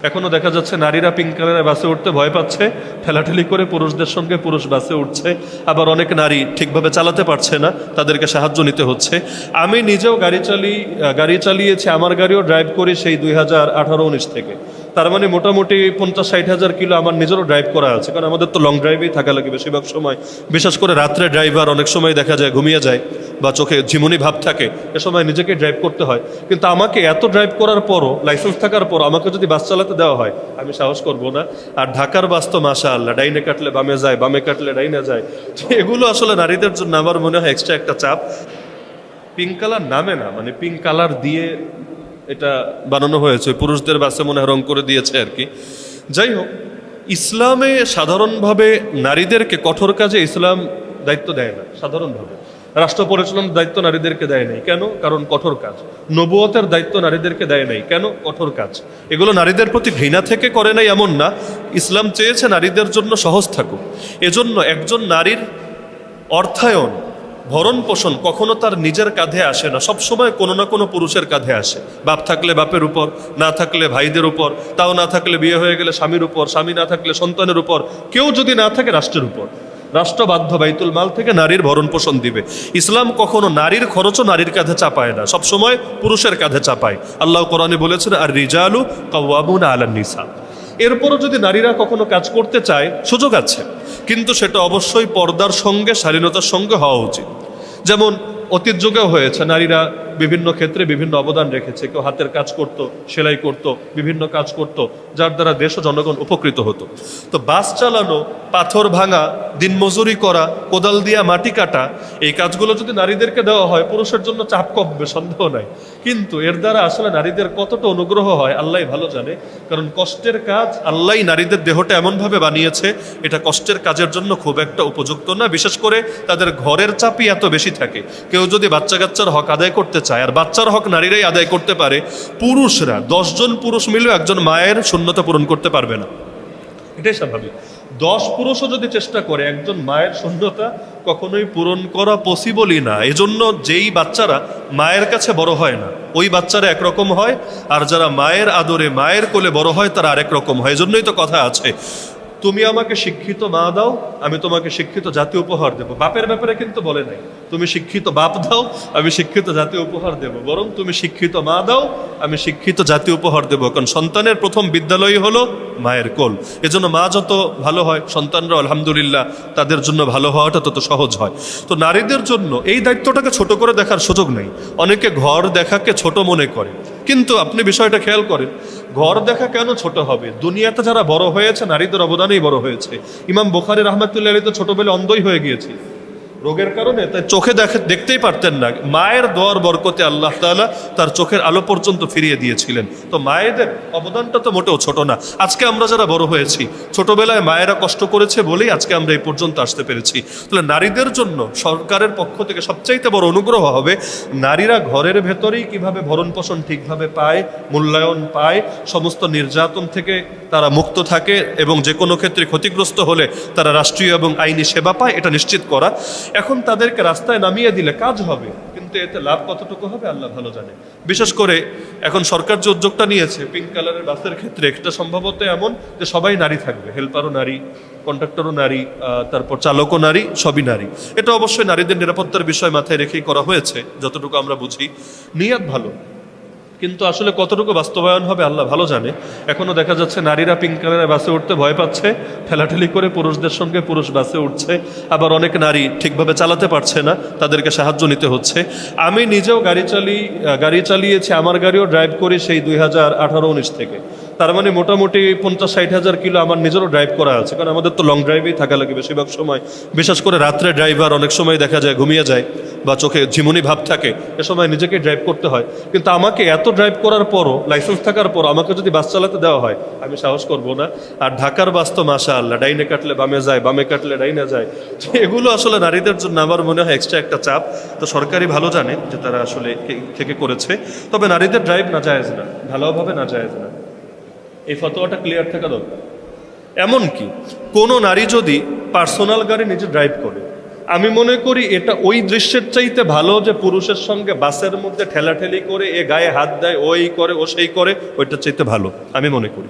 এখনো দেখা যাচ্ছে নারীরা পিঙ্ক কালারের বাসে উঠতে ভয় পাচ্ছে, ঠেলাঠেলি করে পুরুষদের সঙ্গে পুরুষ বাসে উঠছে। আবার অনেক নারী ঠিকভাবে চালাতে পারছে না, তাদেরকে সাহায্য নিতে হচ্ছে। আমি নিজেও গাড়ি চালিয়েছি, আমার গাড়িও ড্রাইভ করি সেই 2018-19 থেকে। তার মানে মোটামুটি 50-60 হাজার কিলো আমার নিজেরও ড্রাইভ করা আছে, কারণ আমাদের তো লং ড্রাইভেই থাকা লাগে বেশিরভাগ সময়। বিশেষ করে রাত্রে ড্রাইভার অনেক সময় দেখা যায় ঘুমিয়ে যায় বা চোখে ঝিমুনি ভাব থাকে, এ সময় নিজেকে ড্রাইভ করতে হয়। কিন্তু আমাকে এত ড্রাইভ করার পরও, লাইসেন্স থাকার পর আমাকে যদি বাস চালাতে দেওয়া হয়, আমি সাহস করব না। আর ঢাকার বাস তো মাশাআল্লাহ, ডাইনে কাটলে বামে যায়, বামে কাটলে ডাইনে যায়। এগুলো আসলে নারীদের জন্য আমার মনে হয় এক্সট্রা একটা চাপ। পিঙ্ক কালার নামে না, মানে পিঙ্ক কালার দিয়ে এটা বানানো হয়েছে, পুরুষদের বাসে মনে হয় রং করে দিয়েছে আর কি। যাই হোক, ইসলামে সাধারণভাবে নারীদেরকে কঠোর কাজে ইসলাম দায়িত্ব দেয় না। সাধারণভাবে রাষ্ট্র পরিচালনার দায়িত্ব নারীদেরকে দেয় নাই। কেন? কারণ কঠোর কাজ। নবুয়তের দায়িত্ব নারীদেরকে দেয় নাই। কেন? কঠোর কাজ। এগুলো নারীদের প্রতি ঘৃণা থেকে করে নাই এমন না, ইসলাম চেয়েছে নারীদের জন্য সহজ থাকুক। এজন্য একজন নারীর অর্থায়ন, ভরণ পোষণ কখনো তার নিজের কাঁধে আসে না, সবসময় কোনো না কোনো পুরুষের কাঁধে আসে। বাপ থাকলে বাপের উপর, না থাকলে ভাইদের উপর, তাও না থাকলে বিয়ে হয়ে গেলে স্বামীর উপর, স্বামী না থাকলে সন্তানের উপর, কেউ যদি না থাকে রাষ্ট্রের উপর। রাষ্ট্র বাধ্য বাইতুল মাল থেকে নারীর ভরণ পোষণ দিবে। ইসলাম কখনো নারীর খরচও নারীর কাঁধে চাপায় না, সবসময় পুরুষের কাঁধে চাপায়। আল্লাহ কোরআনে বলেছেন, আর রিজালু কাওয়ামুনা আলান নিসা। এরপরও যদি নারীরা কখনো কাজ করতে চায়, সুযোগ আছে, কিন্তু সেটা অবশ্যই পর্দার সঙ্গে, শালীনতার সঙ্গে হওয়া উচিত। যেমন অতীত যুগেও হয়েছে, নারীরা বিভিন্ন ক্ষেত্রে বিভিন্ন অবদান রেখেছে। কেউ হাতের কাজ করত, সেলাই করত, বিভিন্ন কাজ করত, যার দ্বারা দেশ ও জনগণ উপকৃত হতো। তো বাস চালানো, পাথর ভাঙা, দিনমজুরি করা, কোদাল দিয়া মাটি কাটা, এই কাজগুলো যদি নারীদেরকে দেওয়া হয়, পুরুষের জন্য চাপ কমবে, সন্দেহ নাই। কিন্তু এর দ্বারা আসলে নারীদের কতটা অনুগ্রহ হয় আল্লাহই ভালো জানে। কারণ কষ্টের কাজ, আল্লাহই নারীদের দেহটা এমনভাবে বানিয়েছে, এটা কষ্টের কাজের জন্য খুব একটা উপযুক্ত না। বিশেষ করে তাদের ঘরের চাপই এত বেশি থাকে। কেউ যদি বাচ্চা কাচ্চার হক আদায় করতে চায়, আর বাচ্চার হক নারীরাই আদায় করতে পারে, পুরুষরা 10 জন পুরুষ মিলেও একজন মায়ের শূন্যতা পূরণ করতে পারবে না। এটাই স্বাভাবিক। 10 পুরুষও যদি চেষ্টা করে, একজন মায়ের শূন্যতা কখনোই পূরণ করা পসিবলই না। এজন্য যেই বাচ্চারা মায়ের কাছে বড় হয় না, ওই বাচ্চারা একরকম হয়, আর যারা মায়ের আদরে মায়ের কোলে বড় হয় তারা আরেক রকম হয়। এজন্যই তো কথা আছে, তুমি আমাকে শিক্ষিত মা দাও, আমি তোমাকে শিক্ষিত জাতি উপহার দেব। বাপের ব্যাপারে কিন্তু বলে নাই তুমি শিক্ষিত বাপ দাও, আমি শিক্ষিত জাতি উপহার দেব, বরং তুমি শিক্ষিত মা দাও, আমি শিক্ষিত জাতি উপহার দেব। কারণ সন্তানের প্রথম বিদ্যালয় হলো মায়ের কোল। এজন্য মা যত ভালো হয়, সন্তানরা আলহামদুলিল্লাহ তাদের জন্য ভালো হওয়াটা তত সহজ হয়। তো নারীদের জন্য এই দায়িত্বটাকে ছোট করে দেখার সুযোগ নেই। অনেকে ঘর দেখাকে ছোট মনে করে, কিন্তু আপনি বিষয়টা খেয়াল করেন, ঘর দেখা কেন ছোট হবে? দুনিয়াতে যারা বড় হয়েছে নারীদের অবদানেই বড় হয়েছে। ইমাম বুখারী রাহমাতুল্লাহ আলাইহি তো ছোটবেলায় অন্ধই হয়ে গিয়েছে রোগের কারণে, তাই চোখে দেখতেই পারতেন না। মায়ের দোয়ার বরকতে আল্লাহ তাআলা তার চোখের আলো পর্যন্ত ফিরিয়ে দিয়েছিলেন। তো মায়েদের অবদানটা তো মোটেও ছোট না। আজকে আমরা যারা বড় হয়েছি, ছোটবেলায় মায়েরা কষ্ট করেছে বলেই আজকে আমরা এই পর্যন্ত আসতে পেরেছি। তাহলে নারীদের জন্য সরকারের পক্ষ থেকে সবচাইতে বড় অনুগ্রহ হবে, নারীরা ঘরের ভেতরেই কিভাবে ভরণ পোষণ ঠিকভাবে পায়, মূল্যায়ন পায়, সমস্ত নির্যাতন থেকে তারা মুক্ত থাকে, এবং যে কোনো ক্ষেত্রে ক্ষতিগ্রস্ত হলে তারা রাষ্ট্রীয় এবং আইনি সেবা পায়, এটা নিশ্চিত করা। এখন তাদেরকে রাস্তায় নামিয়ে দিলে কাজ হবে, কিন্তু এতে লাভ কতটুকু হবে আল্লাহ ভালো জানে। বিশেষ করে এখন সরকার যে উদ্যোগটা নিয়েছে পিঙ্ক কালারের বাসের ক্ষেত্রে, এটা সম্ভবত এমন যে সবাই নারী থাকবে, হেল্পারও নারী, কন্ডাক্টরও নারী, তারপর চালকও নারী, সবই নারী। এটা অবশ্যই নারীদের নিরাপত্তার বিষয় মাথায় রেখেই করা হয়েছে, যতটুকু আমরা বুঝি। নিয়াত ভালো, কিন্তু আসলে কতটুকু বাস্তবায়ন হবে আল্লাহ ভালো জানে। এখনো দেখা যাচ্ছে নারীরা পিঙ্ক কালারের বাসে উঠতে ভয় পাচ্ছে, ঠেলাঠেলি করে পুরুষদের সঙ্গে পুরুষ বাসে উঠছে। আবার অনেক নারী ঠিকভাবে চালাতে পারছে না, তাদেরকে সাহায্য নিতে হচ্ছে। আমি নিজেও গাড়ি চালিয়েছি, আমার গাড়িও ড্রাইভ করি সেই 2018-19 থেকে। তার মানে মোটামুটি 50-60 হাজার কিলো আমার নিজেরও ড্রাইভ করা আছে, কারণ আমাদের তো লং ড্রাইভেই থাকা লাগে বেশিরভাগ সময়। বিশেষ করে রাত্রে ড্রাইভার অনেক সময় দেখা যায় ঘুমিয়ে যায় বা চোখে ঝিমুনি ভাব থাকে, এ সময় নিজেকে ড্রাইভ করতে হয়। কিন্তু আমাকে এত ড্রাইভ করার পরও, লাইসেন্স থাকার পর আমাকে যদি বাস চালাতে দেওয়া হয়, আমি সাহস করব না। আর ঢাকার বাস তো মাশাআল্লাহ, ডাইনে কাটলে বামে যায়, বামে কাটলে ডাইনে যায়। এগুলো আসলে নারীদের জন্য আমার মনে হয় এক্সট্রা একটা চাপ। তো সরকারই ভালো জানে যে তারা আসলে থেকে করেছে। তবে নারীদের ড্রাইভ না জায়েজ না, ভালোভাবে না জায়েজ না, এই ফতোয়াটা ক্লিয়ার থাকা দরকার। এমনকি কোনো নারী যদি পার্সোনাল গাড়ি নিজে ড্রাইভ করে, আমি মনে করি এটা ওই দৃশ্যের চাইতে ভালো যে পুরুষের সঙ্গে বাসের মধ্যে ঠেলাঠেলি করে, এ গায়ে হাত দেয়, ওই করে, ও সেই করে, ওইটার চাইতে ভালো আমি মনে করি।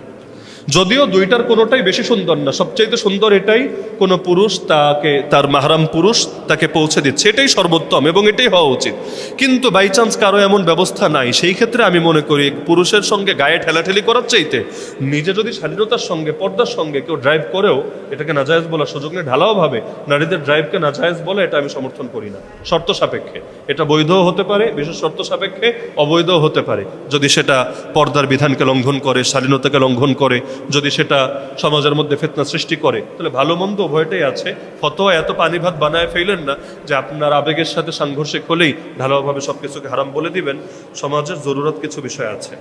যদিও দুইটার কোনোটাই বেশি সুন্দর না, সবচাইতে সুন্দর এটাই কোনো পুরুষ তাকে, তার মাহরাম পুরুষ তাকে পৌঁছে দিচ্ছে, এটাই সর্বোত্তম এবং এটাই হওয়া উচিত। কিন্তু বাই চান্স কারো এমন ব্যবস্থা নাই, সেই ক্ষেত্রে আমি মনে করি পুরুষের সঙ্গে গায়ে ঠেলাঠেলি করার চাইতে নিজে যদি স্বাধীনতার সঙ্গে পর্দার সঙ্গে কেউ ড্রাইভ করেও এটাকে নাজায়েজ বলার সুযোগ নেই। ঢালাও ভাবে নারীদের ড্রাইভকে নাজায়েজ বলে, এটা আমি সমর্থন করি না। শর্ত সাপেক্ষে এটা বৈধও হতে পারে, বিশেষ শর্ত সাপেক্ষে অবৈধও হতে পারে। যদি সেটা পর্দার বিধানকে লঙ্ঘন করে, স্বাধীনতাকে লঙ্ঘন করে, যদি সেটা সমাজের মধ্যে ফিতনা সৃষ্টি করে, তাহলে ভালো মন্দ উভয়টাই আছে। ফতোয়া এত পানি ভাত বানায় ফেলেন না যে আপনার আবেগের সাথে সাংঘর্ষিক হলেই ঢালাওভাবে সব কিছুকে হারাম বলে দিবেন। সমাজের জরুরত কিছু বিষয় আছে।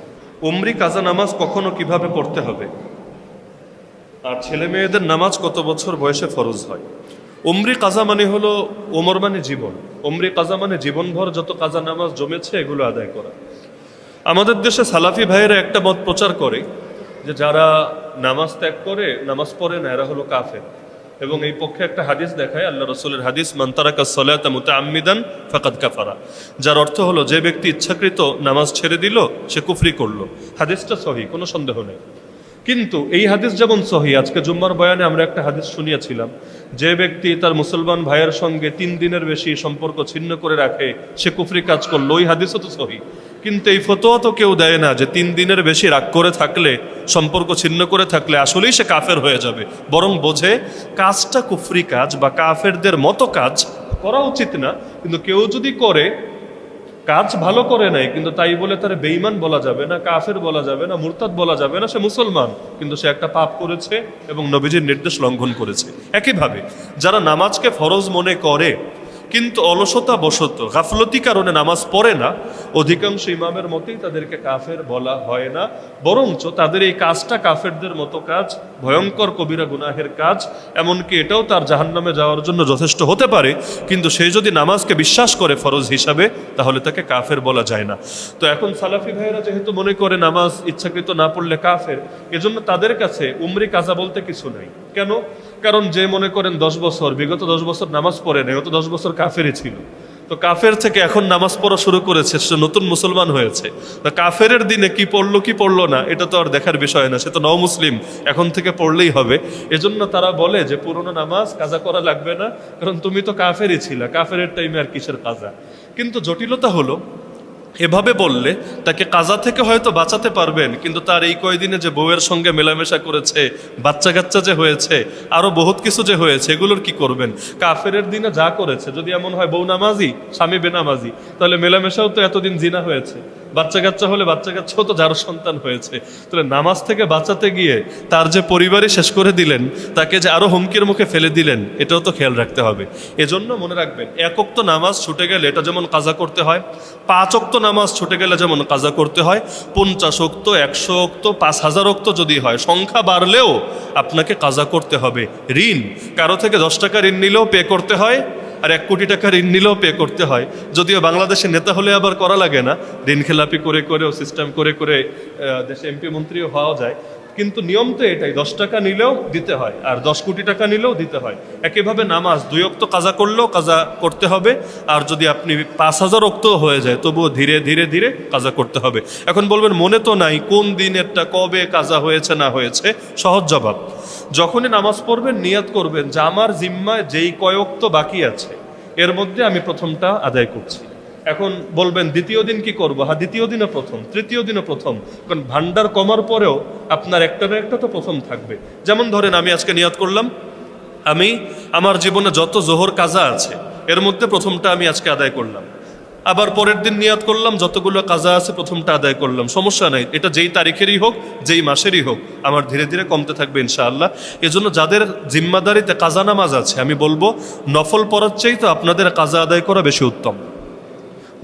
উমরি কাজা নামাজ কখনো কিভাবে পড়তে হবে, আর ছেলে মেয়েদের নামাজ কত বছর বয়সে ফরজ হয়? উমরি কাজা মানে হলো, ওমর মানে জীবন, উমরি কাজা মানে জীবনভর যত কাজা নামাজ জমেছে এগুলো আদায় করা। আমাদের দেশে সালাফি ভাইয়েরা একটা মত প্রচার করে যে যারা নামাজ ত্যাগ করে, নামাজ পড়ে না, এরা হলো কাফের। এবং এই পক্ষে একটা হাদিস দেখায়, আল্লাহ রাসূলের হাদিস, মান তারাকা সলাতা মুতাআম্মিদান ফাকাদ কাফারা, যার অর্থ হলো যে ব্যক্তি ইচ্ছাকৃত নামাজ ছেড়ে দিল সে কুফরি করলো। হাদিসটা সহিহ, কোনো সন্দেহ নেই। কিন্তু এই হাদিস যেমন সহি, আজকে জুম্মার বয়ানে আমরা একটা হাদিস শুনিয়েছিলাম, যে ব্যক্তি তার মুসলমান ভাইয়ের সঙ্গে 3 দিনের বেশি সম্পর্ক ছিন্ন করে রাখে সে কুফরি কাজ করলো, ওই হাদিসও তো সহি। কিন্তু এই ফতোয়া তো কেউ দেয় না যে 3 দিনের বেশি রাগ করে থাকলে, সম্পর্ক ছিন্ন করে থাকলে আসলেই সে কাফের হয়ে যাবে। বরং বোঝে কাজটা কুফরি কাজ বা কাফেরদের মতো কাজ করা উচিত না, কিন্তু কেউ যদি করে, কাজ ভালো করে নাই কিন্তু তাই বলে তার বেঈমান বলা যাবে না, কাফের বলা যাবে না, মুরতাদ বলা যাবে না। সে মুসলমান, কিন্তু সে একটা পাপ করেছে এবং নবীজির নির্দেশ লঙ্ঘন করেছে। একইভাবে যারা নামাজকে ফরজ মনে করে কিন্তু অলসতা বশত, গাফলতি কারণে নামাজ পড়ে না, অধিকাংশ ইমামের মতেই তাদেরকে কাফের বলা হয় না, বরঞ্চ তাদের এই কাজটা কাফেরদের মতো কাজ, ভয়ঙ্কর কবিরা গুনাহের কাজ। এমনকি এটাও তার জাহান্নামে যাওয়ার জন্য যথেষ্ট হতে পারে। কিন্তু সে যদি নামাজকে বিশ্বাস করে ফরজ হিসাবে, তাহলে তাকে কাফের বলা যায় না। তো এখন সালাফি ভাইয়েরা যেহেতু মনে করে নামাজ ইচ্ছাকৃত না পড়লে কাফের, এজন্য তাদের কাছে উমরি কাজা বলতে কিছু নাই। কেন? কারণ যে মনে করেন 10 বছর, বিগত 10 বছর নামাজ পড়ে নেই, ও তো 10 বছর কাফেরই ছিল। তো কাফের থেকে এখন নামাজ পড়া শুরু করেছে, সে নতুন মুসলমান হয়েছে। তো কাফেরের দিনে কি পড়লো কি পড়লো না এটা তো আর দেখার বিষয় না, সে তো নও মুসলিম, এখন থেকে পড়লেই হবে। এজন্য তারা বলে যে পুরোনো নামাজ কাজা করা লাগবে না, কারণ তুমি তো কাফেরই ছিলা, কাফেরের টাইমে আর কিসের কাজা। কিন্তু জটিলতা হলো, এভাবে বললে তাকে কাজা থেকে হয়তো বাঁচাতে পারবেন, কিন্তু তার এই কয়দিনে যে বউয়ের সঙ্গে মেলামেশা করেছে, বাচ্চা কাচ্চা যে হয়েছে, আরো বহুত কিছু যে হয়েছে, এগুলোর কি করবেন? কাফেরের দিনে যা করেছে, যদি এমন হয় বউ নামাজি স্বামী বেনামাজি, তাহলে মেলামেশাও তো এতদিন জিনা হয়েছে। বাচ্চা কাচ্চা হলে বাচ্চা কাচ্চাও তো যার সন্তান হয়েছে। তাহলে নামাজ থেকে বাঁচাতে গিয়ে তার যে পরিবারই শেষ করে দিলেন, তাকে যে আরো হুমকির মুখে ফেলে দিলেন, এটাও তো খেয়াল রাখতে হবে। এজন্য মনে রাখবেন, 1 ওয়াক্ত নামাজ ছুটে গেলে এটা যেমন কাজা করতে হয়, 5 ওয়াক্ত নামাজ ছুটে গেলে যেমন কাজা করতে হয়, 50 ওয়াক্ত, 100 ওয়াক্ত, 5000 ওয়াক্ত যদি হয়, সংখ্যা বাড়লেও আপনাকে কাজা করতে হবে। ঋণ, কারো থেকে 10 টাকা ঋণ নিলেও পে করতে হয়, আর 1 কোটি টাকা ঋণ নিলেও পে করতে হয়। যদিও বাংলাদেশের নেতা হলে আবার করা লাগে না, ঋণ খেলাপি করে করেও, সিস্টেম করে করে দেশে এমপি মন্ত্রীও হওয়া যায়। কিন্তু নিয়ম তো এটাই, 10 টাকা নিলেও দিতে হয়, আর 10 কোটি টাকা নিলেও দিতে হয়। একইভাবে নামাজ 2 ওয়াক্ত কাজা করলেও কাজা করতে হবে, আর যদি আপনি 5000 ওয়াক্ত হয়ে যায় তবুও ধীরে ধীরে ধীরে কাজা করতে হবে। এখন বলবেন মনে তো নাই কোন দিনেরটা কবে কাজা হয়েছে না হয়েছে। সহজ জবাব, যখনই নামাজ পড়বেন নিয়াত করবেন যে আমার জিম্মায় যেই কয় ওয়াক্ত বাকি আছে এর মধ্যে আমি প্রথমটা আদায় করছি। এখন বলবেন দ্বিতীয় দিন কি করবো? হ্যাঁ, দ্বিতীয় দিনও প্রথম, তৃতীয় দিনও প্রথম, কারণ ভান্ডার কমার পরেও আপনার একটা না একটা তো প্রথম থাকবে। যেমন ধরেন আমি আজকে নিয়াত করলাম আমি আমার জীবনে যত জোহর কাজা আছে এর মধ্যে প্রথমটা আমি আজকে আদায় করলাম, আবার পরের দিন নিয়াত করলাম যতগুলো কাজা আছে প্রথমটা আদায় করলাম, সমস্যা নাই। এটা যেই তারিখেরই হোক, যেই মাসেরই হোক, আমার ধীরে ধীরে কমতে থাকবে ইনশাআল্লাহ। এজন্য যাদের জিম্মাদারিতে কাজা নামাজ আছে, আমি বলবো নফল পড়ার চাইতে আপনাদের কাজা আদায় করা বেশি উত্তম।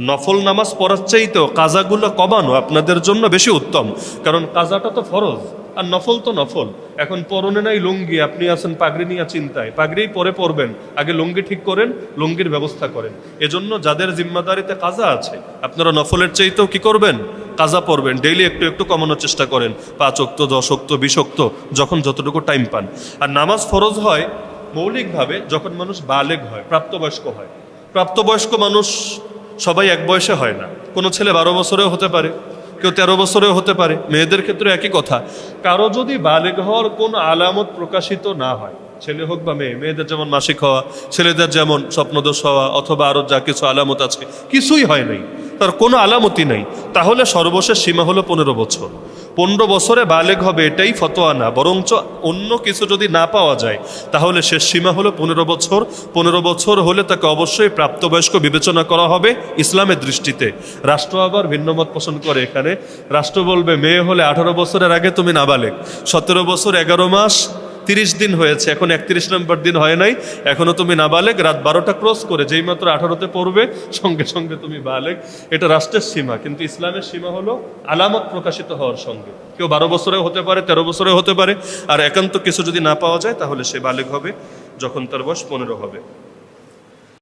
নফল নামাজ পড়ার চাইতেও কাজাগুলো কমানো আপনাদের জন্য বেশি উত্তম, কারণ কাজাটা তো ফরজ আর নফল তো নফল। এখন পরনে নাই লুঙ্গি, আপনি আছেন পাগড়ি নিয়ে চিন্তায়, পাগড়ি পরে পরবেন, আগে লুঙ্গি ঠিক করেন, লুঙ্গির ব্যবস্থা করেন। এজন্য যাদের জিম্মাদারিতে কাজা আছে আপনারা নফলের চাইতেও কি করবেন? কাজা পড়বেন। ডেইলি একটু একটু কমানোর চেষ্টা করেন, 5 ওয়াক্ত, 10 ওয়াক্ত, 20 ওয়াক্ত, যখন যতটুকু টাইম পান। আর নামাজ ফরজ হয় মৌলিকভাবে যখন মানুষ বালেগ হয়, প্রাপ্তবয়স্ক হয়। প্রাপ্তবয়স্ক মানুষ সবাই এক বয়সে হয় না, কোনো ছেলে 12 বছরেও হতে পারে, কেউ 13 বছরেও হতে পারে, মেয়েদের ক্ষেত্রে একই কথা। কারো যদি বালেগ হওয়ার কোন আলামত প্রকাশিত না হয়, ছেলে হোক বা মেয়ে, মেয়েদের যেমন মাসিক হওয়া, ছেলেদের যেমন স্বপ্নদোষ হওয়া, অথবা আরো যা কিছু আলামত আছে, কিছুই হয় নাই, তার কোনো আলামতই নাই, তাহলে সর্বশেষ সীমা হলো 15 বছর। 15 বছরে বালেগ হবে এটাই ফতোয়া না, বরঞ্চ অন্য কিছু যদি না পাওয়া যায় তাহলে শেষ সীমা হলো 15 বছর। 15 বছর হলে তাকে অবশ্যই প্রাপ্তবয়স্ক বিবেচনা করা হবে ইসলামের দৃষ্টিতে। রাষ্ট্র আবার ভিন্নমত পোষণ করে এখানে। রাষ্ট্র বলবে মেয়ে হলে 18 বছরের আগে তুমি নাবালেগ, 17 বছর 11 মাস 30 দিন হয়েছে, এখন 31 নম্বর দিন হয় নাই, এখনো তুমি নাবালেগ, রাত 12টা ক্রস করে যেই মাত্র 18তে পড়বে সঙ্গে সঙ্গে তুমি বালেগ। এটা রাষ্ট্রের সীমা, কিন্তু ইসলামের সীমা হলো আলামত প্রকাশিত হওয়ার সঙ্গে। কেউ 12 বছরেও হতে পারে, 13 বছরেও হতে পারে, আর একান্ত কিছু যদি না পাওয়া যায় তাহলে সে বালেগ হবে যখন তার বয়স 15 হবে।